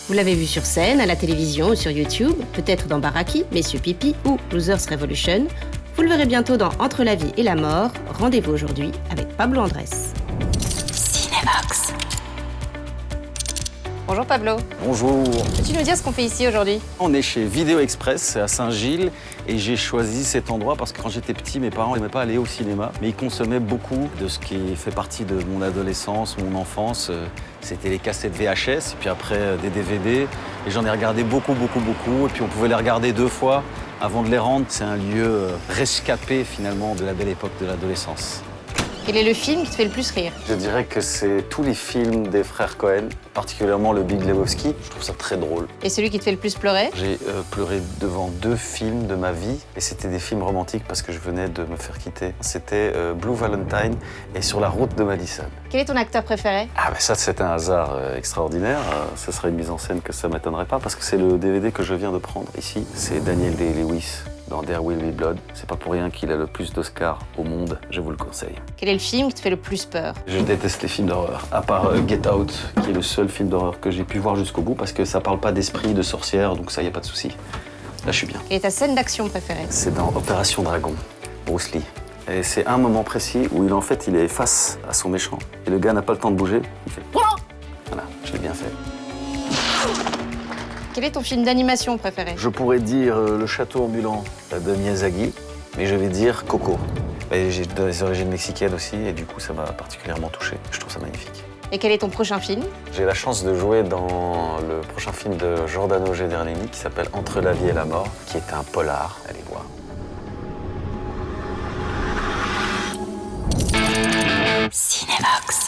Vous l'avez vu sur scène, à la télévision ou sur YouTube, peut-être dans Baraki, Messieurs Pipi ou Losers Revolution. Vous le verrez bientôt dans Entre la vie et la mort. Rendez-vous aujourd'hui avec Pablo Andrés. Cinévox. Bonjour Pablo. Bonjour. Peux-tu nous dire ce qu'on fait ici aujourd'hui? On est chez Vidéo Express à Saint-Gilles et j'ai choisi cet endroit parce que quand j'étais petit, mes parents n'aimaient pas aller au cinéma, mais ils consommaient beaucoup de ce qui fait partie de mon adolescence, mon enfance. C'était les cassettes VHS et puis après des DVD. Et j'en ai regardé beaucoup. Et puis on pouvait les regarder 2 fois avant de les rendre. C'est un lieu rescapé finalement de la belle époque de l'adolescence. Quel est le film qui te fait le plus rire? Je dirais que c'est tous les films des frères Cohen, particulièrement le Big Lebowski. Je trouve ça très drôle. Et celui qui te fait le plus pleurer? J'ai pleuré devant 2 films de ma vie et c'était des films romantiques parce que je venais de me faire quitter. C'était Blue Valentine et Sur la route de Madison. Quel est ton acteur préféré? Ah ben ça c'est un hasard extraordinaire. Ce serait une mise en scène que ça m'étonnerait pas parce que c'est le DVD que je viens de prendre ici. C'est Daniel Day-Lewis dans There Will Be Blood. C'est pas pour rien qu'il a le plus d'Oscars au monde, je vous le conseille. Quel est le film qui te fait le plus peur? Je déteste les films d'horreur, à part Get Out, qui est le seul film d'horreur que j'ai pu voir jusqu'au bout parce que ça parle pas d'esprit, de sorcière, donc ça y a pas de souci. Là je suis bien. Quelle est ta scène d'action préférée? C'est dans Opération Dragon, Bruce Lee. Et c'est un moment précis où il est face à son méchant. Et le gars n'a pas le temps de bouger, il fait voilà, je l'ai bien fait. Quel est ton film d'animation préféré? Je pourrais dire Le Château ambulant de Miyazaki, mais je vais dire Coco. Et j'ai des origines mexicaines aussi, et du coup ça m'a particulièrement touché. Je trouve ça magnifique. Et quel est ton prochain film? J'ai la chance de jouer dans le prochain film de Giordano Gedernini qui s'appelle Entre la vie et la mort, qui est un polar. Allez voir. Cinévox.